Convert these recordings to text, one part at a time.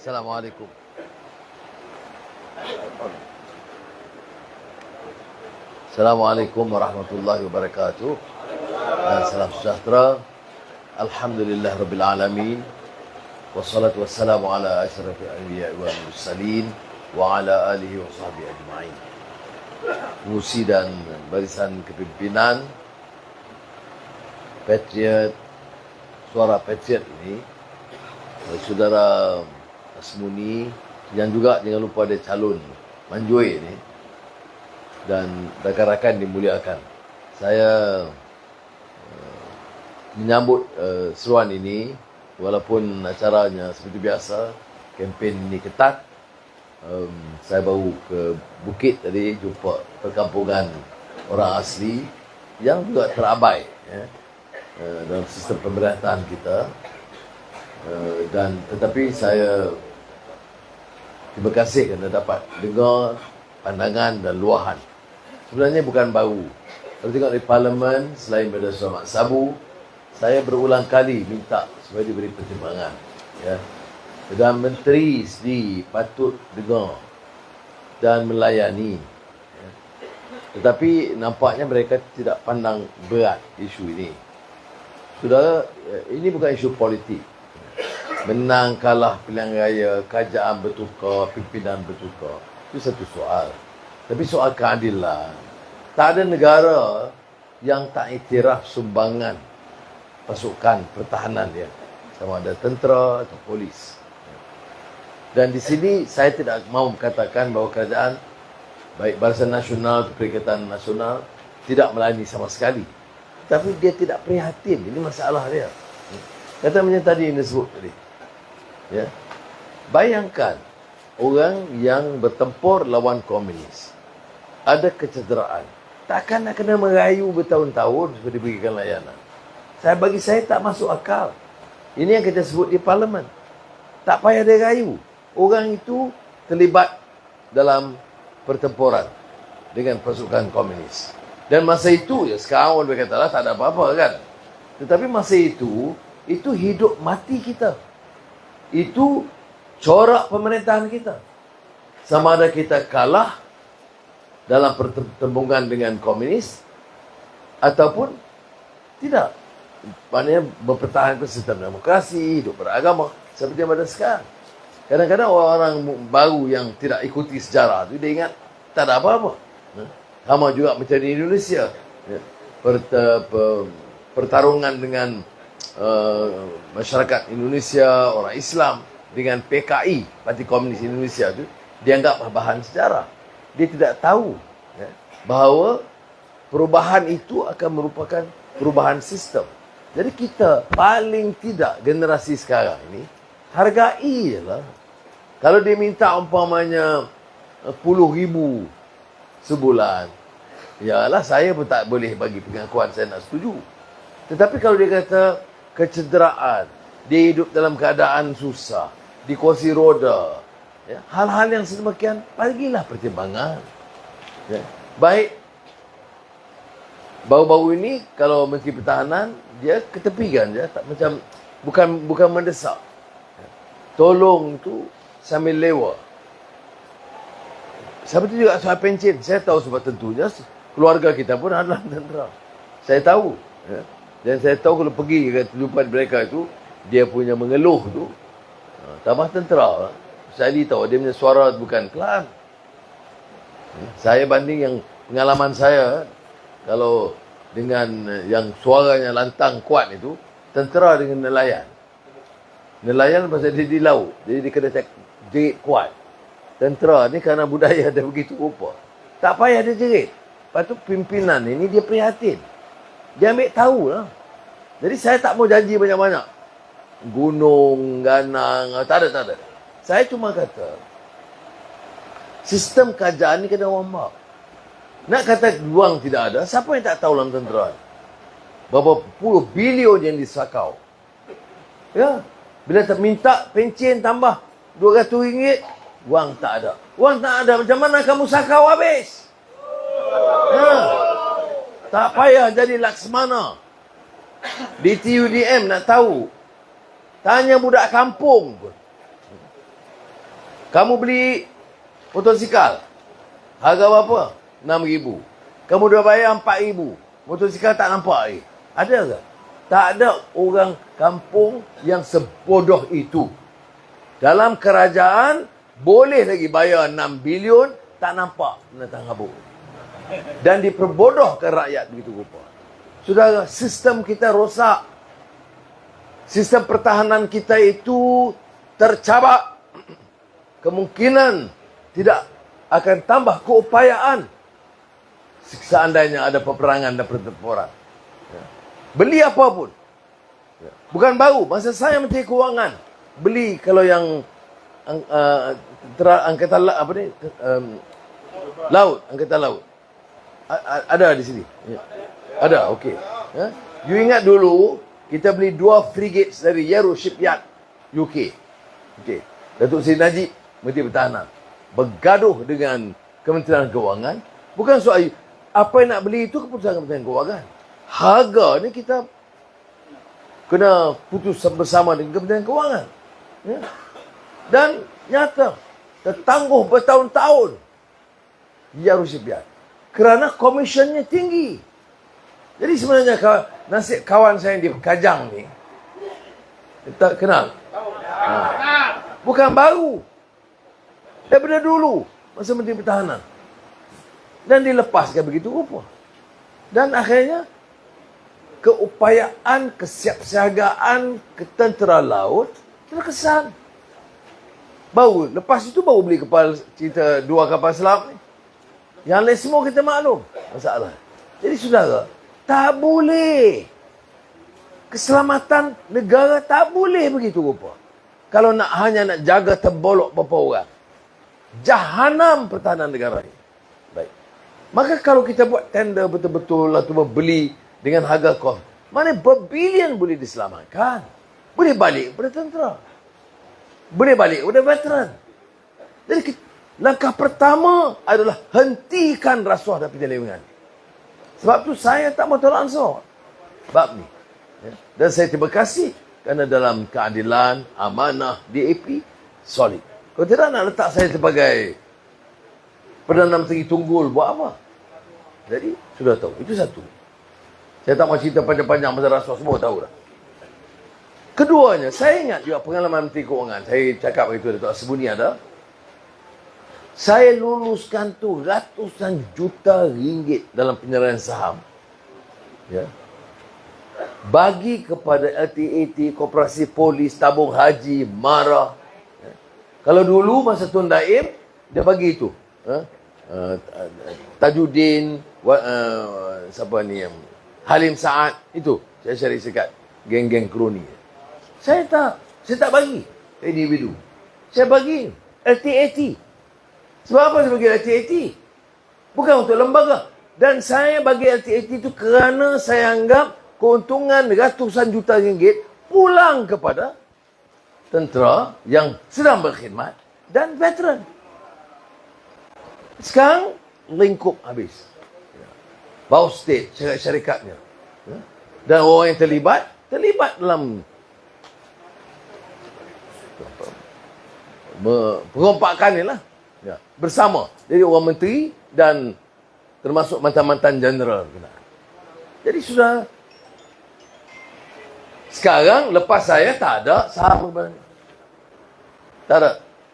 Assalamualaikum. Assalamualaikum warahmatullahi wabarakatuh. Dan salam sejahtera. Alhamdulillah Rabbil Alamin. Wassalatu wassalamu ala asyrafil anbiya wal mursalin wa ala alihi wa sahbihi ajma'in. Pengurusi dan barisan kepimpinan Patriot, Suara Patriot ini, saudara Asmuni, yang juga jangan lupa ada calon Manjoi ini, dan rakan-rakan dimuliakan. Saya menyambut seruan ini, walaupun acaranya seperti biasa, kempen ini ketat. Saya baru ke Bukit tadi, jumpa perkampungan orang asli yang juga terabai dalam sistem pemerintahan kita. Dan tetapi saya terima kasih kerana dapat dengar pandangan dan luahan. Sebenarnya bukan baru. Kalau tengok di Parlimen, selain daripada Surah Mak Sabu, saya berulang kali minta supaya diberi pertimbangan. Ya. Dan menteri sendiri patut dengar dan melayani. Ya. Tetapi nampaknya mereka tidak pandang berat isu ini. Saudara, ini bukan isu politik. Menang kalah pilihan raya, kerajaan bertukar, pimpinan bertukar, itu satu soal. Tapi soal keadilan, tak ada negara yang tak iktiraf sumbangan pasukan pertahanan dia, sama ada tentera atau polis. Dan di sini saya tidak mahu mengatakan bahawa kerajaan, baik Barisan Nasional atau Perikatan Nasional, tidak melayani sama sekali. Tapi dia tidak prihatin, ini masalah dia. Kata macam tadi yang disebut tadi. Ya. Bayangkan orang yang bertempur lawan komunis, ada kecederaan, takkan nak kena merayu bertahun-tahun supaya diberikan layanan. Bagi saya tak masuk akal. Ini yang kita sebut di Parlimen. Tak payah dia rayu. Orang itu terlibat dalam pertempuran dengan pasukan komunis. Dan masa itu, ya sekarang orang berkatalah tak ada apa-apa kan. Tetapi masa itu hidup mati kita. Itu corak pemerintahan kita. Sama ada kita kalah dalam pertembungan dengan komunis ataupun tidak. Maknanya mempertahankan sistem demokrasi, hidup beragama seperti yang ada sekarang. Kadang-kadang orang-orang baru yang tidak ikuti sejarah itu dia ingat tak ada apa-apa. Sama juga macam di Indonesia. Pertarungan dengan masyarakat Indonesia, orang Islam dengan PKI, Parti Komunis Indonesia itu dianggap bahan sejarah. Dia tidak tahu bahawa perubahan itu akan merupakan perubahan sistem. Jadi kita paling tidak generasi sekarang ini hargai lah. Kalau dia minta umpamanya 10,000 sebulan, yalah saya pun tak boleh bagi pengakuan saya nak setuju. Tetapi kalau dia kata kecederaan, dia hidup dalam keadaan susah, di kursi roda, ya, hal-hal yang sedemikian, bagilah pertimbangan. Ya. Baik, baru-baru ini kalau Menteri Pertahanan, dia ketepikan je, tak macam bukan mendesak. Ya. Tolong tu sambil lewa. Seperti juga soal pencen, saya tahu sebab tentunya keluarga kita pun adalah tentera. Saya tahu. Ya. Dan saya tahu kalau pergi ke kehidupan mereka itu, dia punya mengeluh tu, tambah tentera. Saya tahu dia punya suara bukan kelam. Saya banding yang pengalaman saya, kalau dengan yang suaranya lantang kuat itu, tentera dengan nelayan. Nelayan pasal dia di laut, jadi dia kena jerit kuat. Tentera ni kerana budaya dia begitu rupa, tak payah dia jerit. Lepas tu pimpinan ini dia prihatin. Dia ambil tahu lah. Jadi saya tak mau janji banyak-banyak. Gunung, ganang, tak ada. Saya cuma kata, sistem kerajaan ni kena wambak. Nak kata wang tidak ada, siapa yang tak tahu dalam tentera? Berapa puluh bilion yang disakau. Ya, bila tak minta pencen tambah RM200, wang tak ada. Wang tak ada, macam mana kamu sakau habis? Tak payah jadi Laksmana. Di TUDM nak tahu, tanya budak kampung pun. Kamu beli motosikal, harga berapa? 6,000. Kamu dah bayar 4,000. Motosikal tak nampak. Ada ke? Tak ada orang kampung yang sebodoh itu. Dalam kerajaan, boleh lagi bayar 6 bilion, tak nampak binatang habuk. Dan diperbodohkan rakyat begitu rupa. Saudara, sistem kita rosak. Sistem pertahanan kita itu tercabak. Kemungkinan tidak akan tambah keupayaan seandainya ada peperangan dan pertempuran. Beli apa pun. Bukan baru. Masa saya Menteri Kewangan, beli kalau yang angkatan apa ni? Laut, angkatan laut. Ada di sini. Ada, okey. You ingat dulu kita beli 2 frigates dari Yarrow Shipyard, UK. Okey. Datuk Seri Najib, Menteri Pertahanan, bergaduh dengan Kementerian Kewangan. Bukan soal apa yang nak beli itu keputusan Kementerian Kewangan. Harga ni kita kena putus bersama dengan Kementerian Kewangan. Ya. Dan nyata tertangguh bertahun-tahun Yarrow Shipyard kerana komisionnya tinggi. Jadi sebenarnya nasib kawan saya yang di Kajang ni, tak kenal? Bukan baru. Daripada dulu, masa Menteri Pertahanan. Dan dilepaskan begitu rupa. Dan akhirnya, keupayaan, kesiapsiagaan ketentera laut terkesan. Baru, lepas itu baru beli cerita 2 kapal selam ni. Yang lain semua kita maklum masalah. Jadi saudara, tak boleh. Keselamatan negara tak boleh begitu rupa. Kalau hanya nak jaga terbolok beberapa orang. Jahanam pertahanan negara ini. Baik. Maka kalau kita buat tender betul-betul atau beli dengan harga kos, mana berbilion boleh diselamatkan. Boleh balik kepada tentera. Boleh balik kepada veteran. Jadi langkah pertama adalah hentikan rasuah dan penyelewengan. Sebab tu saya tak mau tolak ansur bab ni. Dan saya terima kasih kerana dalam keadilan, amanah, DAP, solid. Kalau tidak nak letak saya sebagai Perdana Menteri Tunggul, buat apa? Jadi, sudah tahu. Itu satu. Saya tak mau cerita panjang-panjang pasal rasuah, semua tahu dah. Keduanya, saya ingat juga pengalaman Menteri Kewangan. Saya cakap begitu, Datuk Asbuni ada. Saya luluskan tu ratusan juta ringgit dalam penyerahan saham. Ya. Bagi kepada LTAT, Koperasi Polis, Tabung Haji, Marah. Ya. Kalau dulu masa Tun Daim, dia bagi itu. Tajudin, siapa ni yang Halim Saad, itu saya cari sekat geng-geng kroni. Saya tak bagi individu. Saya bagi LTAT. Sebab apa saya bagi LTAT? Bukan untuk lembaga. Dan saya bagi LTAT itu kerana saya anggap keuntungan ratusan juta ringgit pulang kepada tentera yang sedang berkhidmat dan veteran. Sekarang lingkup habis. Bau state, syarikat-syarikatnya. Dan orang yang terlibat dalam pengompakan ni lah. Ya, bersama. Jadi orang menteri dan termasuk mantan-mantan jeneral. Jadi sudah. Sekarang lepas saya tak ada saham. Tak ada.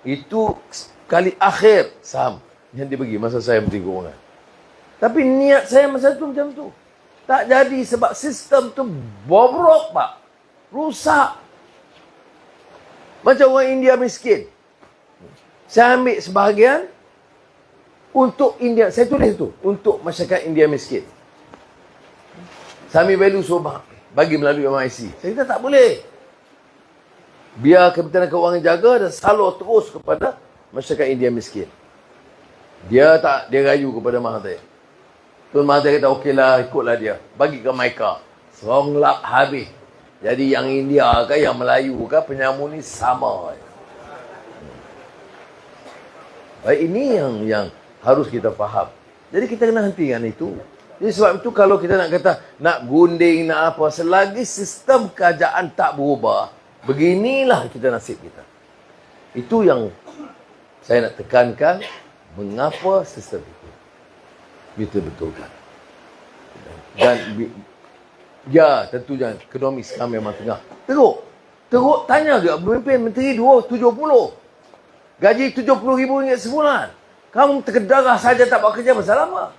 Itu kali akhir saham yang dibagi masa saya Menteri Kewangan. Tapi niat saya masa tu macam tu. Tak jadi sebab sistem tu bobrok, Pak. Rusak. Macam orang India miskin. Saya ambil sebahagian untuk India. Saya tulis itu. Untuk masyarakat India miskin. Saya ambil value suruh bagi melalui MIC. Saya kata tak boleh. Biar Kementerian Kewangan jaga dan salur terus kepada masyarakat India miskin. Dia rayu kepada Mahathir. Tuan Mahathir kata okeylah, ikutlah dia. Bagi ke Maika. Songlap habis. Jadi yang India ke yang Melayu ke penyamu ni sama. Baik, ini yang harus kita faham. Jadi kita kena hentikan itu. Jadi sebab itu kalau kita nak kata nak gunding, nak apa, selagi sistem kerajaan tak berubah, beginilah kita nasib kita. Itu yang Saya nak tekankan mengapa sistem itu betul-betulkan. Dan ya, tentunya ekonomi sekarang memang tengah teruk. Tanya juga pemimpin menteri 70. Gaji RM70,000 sebulan. Kamu terkedarah saja tak buat kerja, pasal apa?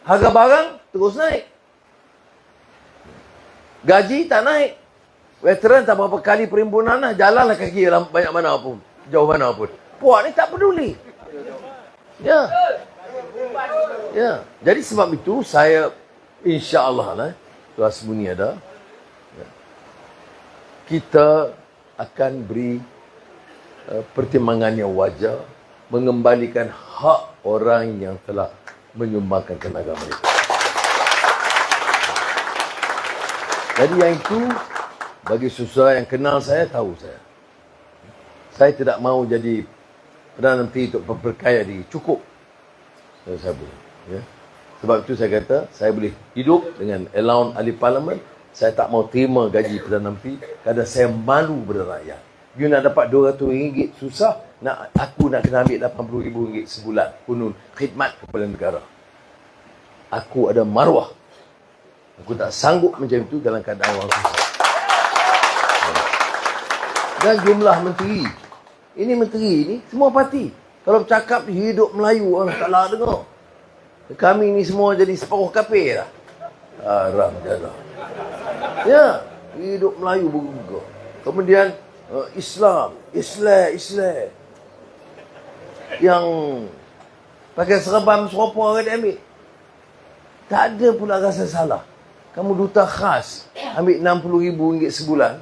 Harga barang terus naik. Gaji tak naik. Veteran tak berapa kali perhimpunan lah. Jalanlah kaki dalam banyak mana pun. Jauh mana pun. Puak ni tak peduli. Ya. Ya. Jadi sebab itu saya insya-Allah lah, Tuan Sembunyi ada, kita akan beri pertimbangan yang wajar mengembalikan hak orang yang telah menyumbangkan tenaga mereka. Jadi yang itu, bagi susah yang kenal saya, tahu saya. Saya tidak mahu jadi Perdana Menteri untuk berkaya diri. Cukup. Saya boleh. Ya. Sebab itu saya kata, saya boleh hidup dengan allowance ahli parlimen. Saya tak mau terima gaji Perdana Menteri kerana saya malu pada rakyat. You nak dapat RM200 susah, aku nak kena ambil RM80,000 sebulan kunun khidmat kepada negara. Aku ada maruah. Aku tak sanggup macam itu dalam keadaan orang susah. Dan jumlah menteri, ini menteri ini semua parti. Kalau bercakap hidup Melayu, orang tak lah dengar. Kami ni semua jadi separuh kafir lah. Haram jadah. Ya, hidup Melayu berguna. Kemudian Islam. Yang pakai serabam serupa dia ambil. Tak ada pula rasa salah. Kamu duta khas ambil RM60,000 sebulan.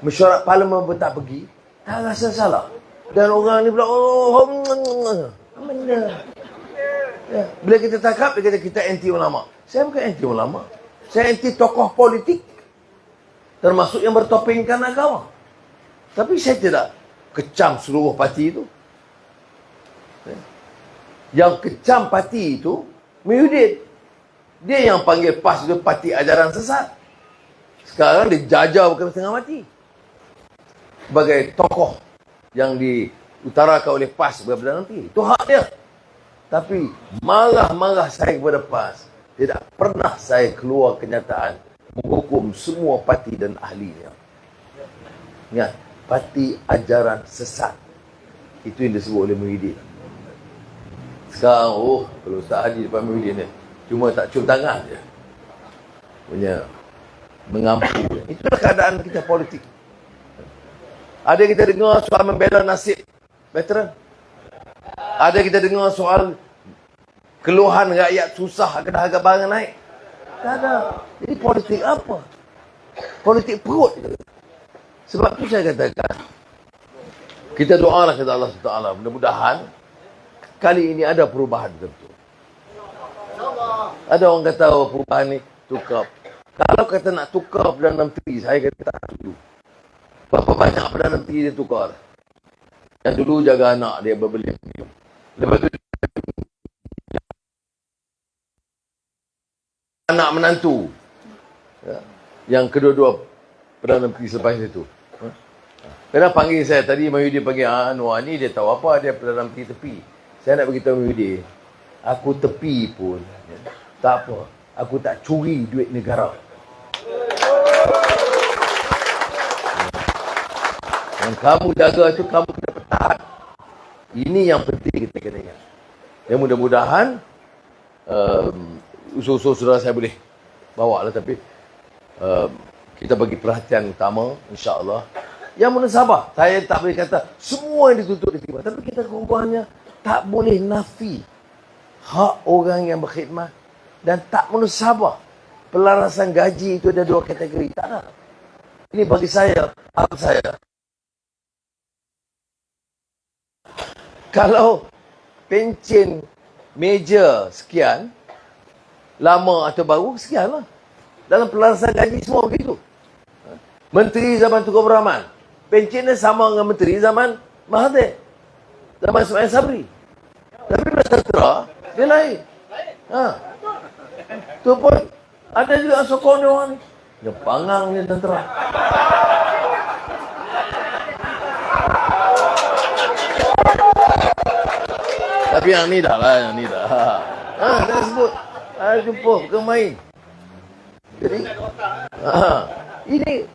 Mesyuarat parlimen pun tak pergi. Tak rasa salah. Dan orang ni pula, benda. Ya. Bila kita tangkap, dia kata kita anti ulama. Saya bukan anti ulama. Saya anti tokoh politik. Termasuk yang bertopengkan agama. Tapi saya tidak kecam seluruh parti itu. Yang kecam parti itu, Muhyiddin. Dia yang panggil PAS itu parti ajaran sesat. Sekarang dia jajar bukan setengah mati. Sebagai tokoh yang diutarakan oleh PAS beberapa nanti. Itu hak dia. Tapi marah-marah saya kepada PAS. Tidak pernah saya keluar kenyataan menghukum semua parti dan ahlinya. Ingat, parti ajaran sesat. Itu yang disebut oleh Muhyiddin. Sekarang, kalau Ustaz Hadi depan Muhyiddin ni, cuma tak cium tangan je. Punya mengampu. Itulah keadaan kita politik. Ada kita dengar soal membela nasib veteran. Ada kita dengar soal keluhan rakyat susah kerana harga barang naik. Tak ada. Jadi politik apa? Politik perut. Sebab tu saya katakan, kita doalah kepada Allah SWT. Mudah-mudahan kali ini ada perubahan tertentu. Ada orang kata perubahan ni tukar. Kalau kata nak tukar Perdana Menteri, saya kata tak setuju. Berapa banyak Perdana Menteri dia tukar? Yang dulu jaga anak dia berbeli. Lepas tu anak menantu. Ya. Yang kedua-dua Perdana Menteri selepas itu. Kena panggil saya tadi, Muhyiddin panggil Anwar ni, dia tahu apa, dia Perdana Menteri tepi. Saya nak beritahu Muhyiddin, aku tepi pun tak apa, aku tak curi duit negara. Yang kamu jaga itu, kamu kena bertahan. Ini yang penting kita kena ingat. Ya, mudah-mudahan usul-usul saudara saya boleh bawa lah, tapi kita bagi perhatian utama, insya-Allah. Yang munasabah, saya tak boleh kata semua yang dituntut diterima, tapi kita kurang-kurangnya tak boleh nafi hak orang yang berkhidmat, dan tak munasabah pelarasan gaji itu ada dua kategori. Tak ada. Ini bagi saya, apa saya, kalau pencen meja sekian, lama atau baru, sekian lah. Dalam pelarasan gaji semua begitu. Menteri zaman Tunku Abdul Rahman, pencennya sama dengan menteri zaman Mahathir, zaman Ismail Sabri. Tapi bila tentera, dia lain. Tu pun ada juga sokong dia orang ni. Dia pangang dia tentera. Tapi yang ni dah lah, yang ni dah. Dah sebut. Jumpa, bukan main. Jadi, ini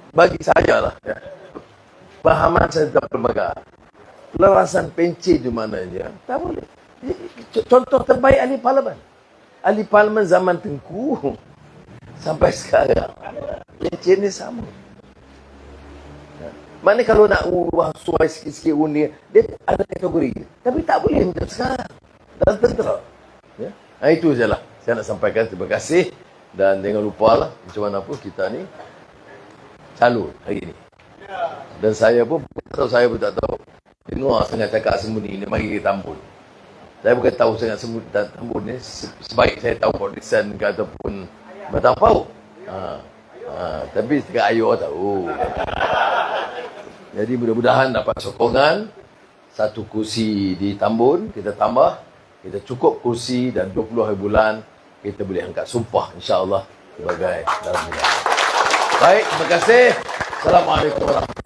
bagi saya lah. Ya. Pahaman saya tentang perlembagaan. Pelarasan pencen di mana dia, tak boleh. Contoh terbaik ahli parlimen. Ahli parlimen zaman Tengku sampai sekarang. Pencen ni sama. Mana kalau nak suai sikit-sikit undi, dia ada kategori. Tapi tak boleh macam sekarang. Dalam tentera. Ya? Itu sajalah. Saya nak sampaikan terima kasih. Dan jangan lupa lah, macam mana pun kita ni calon hari ni. Dan saya pun tak tahu. Dengar sangat cakap sembunyi ni, mari kita tambun. Saya bukan tahu sangat sembunyi tambun ni. Sebaik saya tahu Kordisan ke ataupun Batang Pau. Tapi setiap ayo tahu. Jadi mudah-mudahan dapat sokongan. Satu kursi di Tambun, kita tambah. Kita cukup kursi dan 20 hari bulan, kita boleh angkat sumpah insya-Allah sebagai dalam negara. Baik, terima kasih. Assalamualaikum warahmatullahi wabarakatuh.